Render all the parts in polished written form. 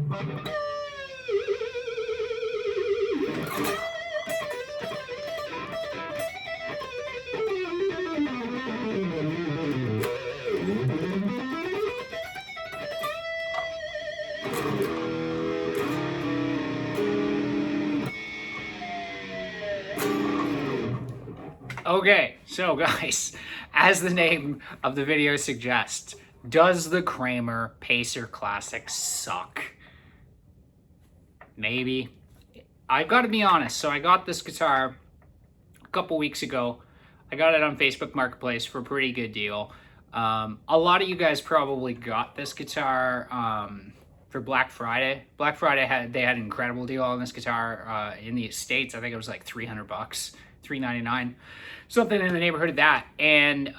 Okay, so guys, as the name of the video suggests, does the Kramer Pacer Classic suck? Maybe. I've got to be honest. So I got this guitar a couple weeks ago. I got it on Facebook Marketplace for a pretty good deal. A lot of you guys probably got this guitar for Black Friday. Black Friday they had an incredible deal on this guitar in the States. I think it was like $300, $399, something in the neighborhood of that. And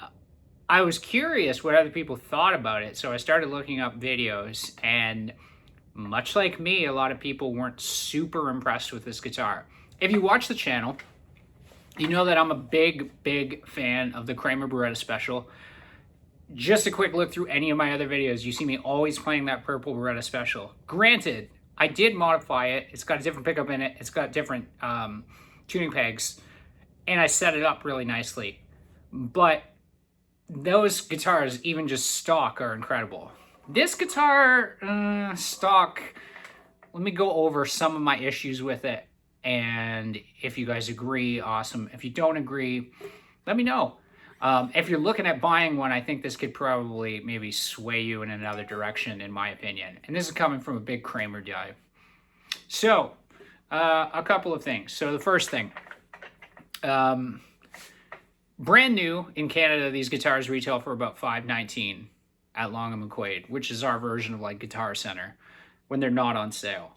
I was curious what other people thought about it, so I started looking up videos, and much like me, a lot of people weren't super impressed with this guitar. If you watch the channel, you know that I'm a big fan of the Kramer Beretta Special. Just a quick look through any of my other videos, you see me always playing that purple Beretta Special. Granted, I did modify it. It's got a different pickup in it. It's got different tuning pegs, and I set it up really nicely. But those guitars, even just stock, are incredible. This guitar, stock, let me go over some of my issues with it. And if you guys agree, awesome. If you don't agree, let me know. If you're looking at buying one, I think this could probably maybe sway you in another direction, in my opinion. And this is coming from a big Kramer guy. So, a couple of things. So the first thing, brand new in Canada, these guitars retail for about $519 at Long & McQuaid, which is our version of like Guitar Center when they're not on sale.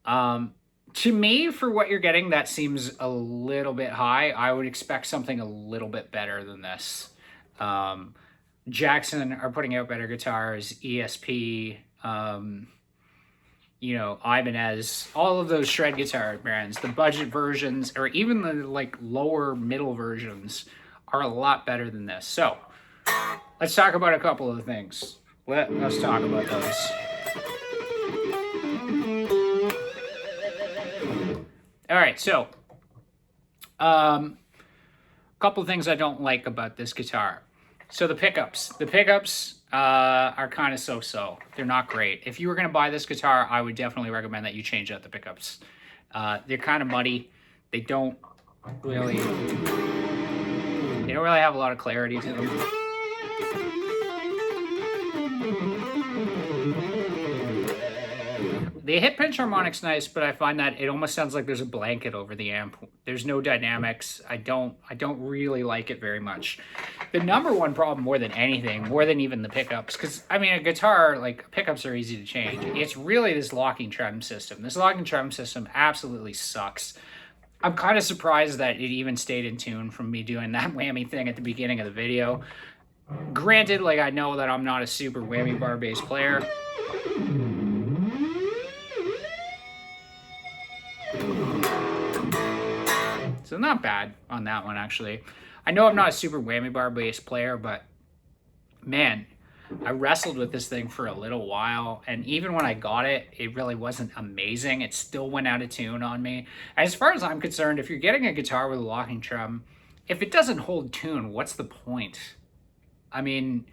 To me, for what you're getting, that seems a little bit high. I would expect something a little bit better than this. Jackson are putting out better guitars, ESP, you know, Ibanez, all of those shred guitar brands, the budget versions, or even the like lower middle versions are a lot better than this. So let's talk about a couple of things. Let's talk about those. All right, so a couple of things I don't like about this guitar. So the pickups are kind of so-so. They're not great. If you were going to buy this guitar, I would definitely recommend that you change out the pickups. They're kind of muddy. They don't really have a lot of clarity to them. The hit pinch harmonic's nice, but I find that it almost sounds like there's a blanket over the amp. There's no dynamics. I don't really like it very much. The number one problem, more than anything, more than even the pickups, because I mean, a guitar, like, pickups are easy to change. It's really this locking trem system. This locking trem system absolutely sucks. I'm kind of surprised that it even stayed in tune from me doing that whammy thing at the beginning of the video. Granted, like, I know that I'm not a super whammy bar bass player. So not bad on that one, actually. I know I'm not a super whammy bar bass player, but man, I wrestled with this thing for a little while, and even when I got it, it really wasn't amazing. It still went out of tune on me. As far as I'm concerned, if you're getting a guitar with a locking trem, if it doesn't hold tune, what's the point? I mean,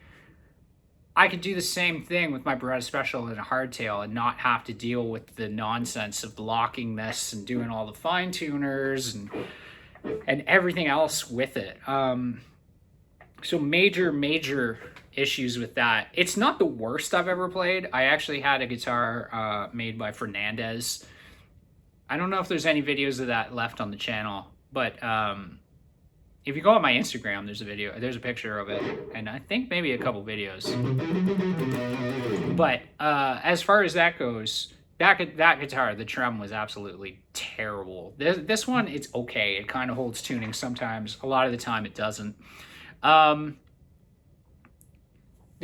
I could do the same thing with my Beretta Special and a hardtail and not have to deal with the nonsense of blocking this and doing all the fine tuners and everything else with it. So major issues with that. It's not the worst I've ever played. I actually had a guitar made by Fernandez. I don't know if there's any videos of that left on the channel, but if you go on my Instagram, there's a picture of it, and I think maybe a couple videos. But as far as that goes, that guitar, the trem was absolutely terrible. This one, it's okay. It kind of holds tuning sometimes. A lot of the time, it doesn't. The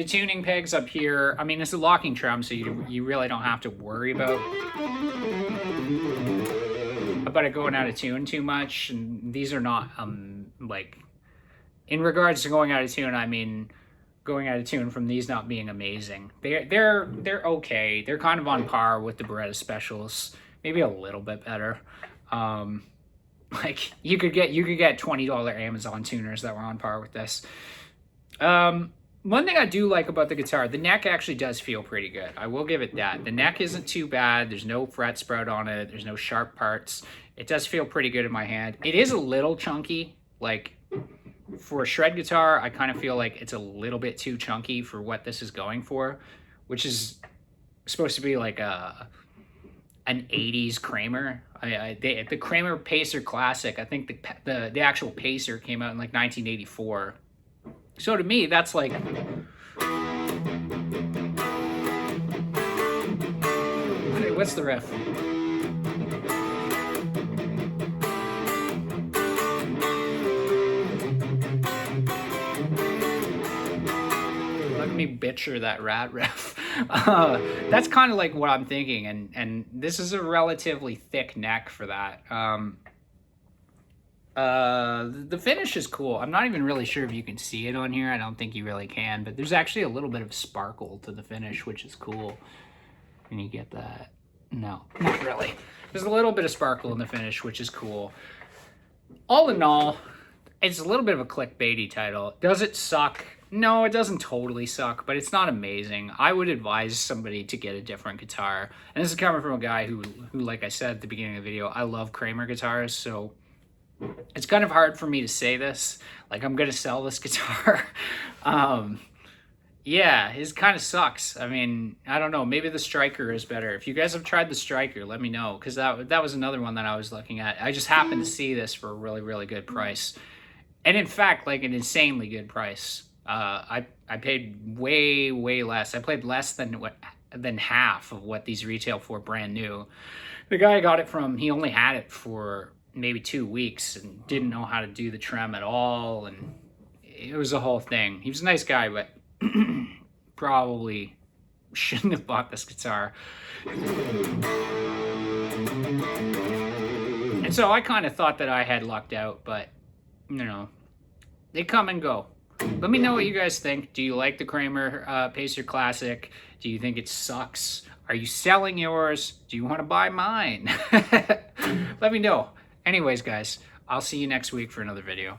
tuning pegs up here, I mean, it's a locking trem, so you really don't have to worry about it going out of tune too much. And these are not, like, in regards to going out of tune, I mean, going out of tune from these not being amazing. They're okay. They're kind of on par with the Beretta Specials, maybe a little bit better. Like you could get $20 Amazon tuners that were on par with this. One thing I do like about the guitar, the neck actually does feel pretty good. I will give it that. The neck isn't too bad. There's no fret sprout on it. There's no sharp parts. It does feel pretty good in my hand. It is a little chunky. Like for a shred guitar, I kind of feel like it's a little bit too chunky for what this is going for, which is supposed to be like an 80s Kramer. The Kramer Pacer Classic, I think the actual Pacer came out in like 1984. So to me, that's like... What's the riff? Let me butcher that rat riff. That's kind of like what I'm thinking, and this is a relatively thick neck for that. The finish is cool. I'm not even really sure if you can see it on here. I don't think you really can, but there's actually a little bit of sparkle to the finish, which is cool. Can you get that? No, not really. There's a little bit of sparkle in the finish, which is cool. All in all, it's a little bit of a clickbaity title. Does it suck? No, it doesn't totally suck, but it's not amazing. I would advise somebody to get a different guitar. And this is coming from a guy who, like I said at the beginning of the video, I love Kramer guitars, so it's kind of hard for me to say this. Like, I'm going to sell this guitar. Yeah, it kind of sucks. I mean, I don't know. Maybe the Striker is better. If you guys have tried the Striker, let me know, because that was another one that I was looking at. I just happened to see this for a really, really good price. And in fact, like an insanely good price. I paid way, way less. I paid less than half of what these retail for brand new. The guy I got it from, he only had it for maybe 2 weeks and didn't know how to do the trem at all, and it was a whole thing. He was a nice guy, but probably shouldn't have bought this guitar. And so I kind of thought that I had lucked out, but you know, they come and go. Let me know what you guys think. Do you like the Kramer Pacer Classic? Do you think it sucks? Are you selling yours? Do you want to buy mine? Let me know. Anyways, guys, I'll see you next week for another video.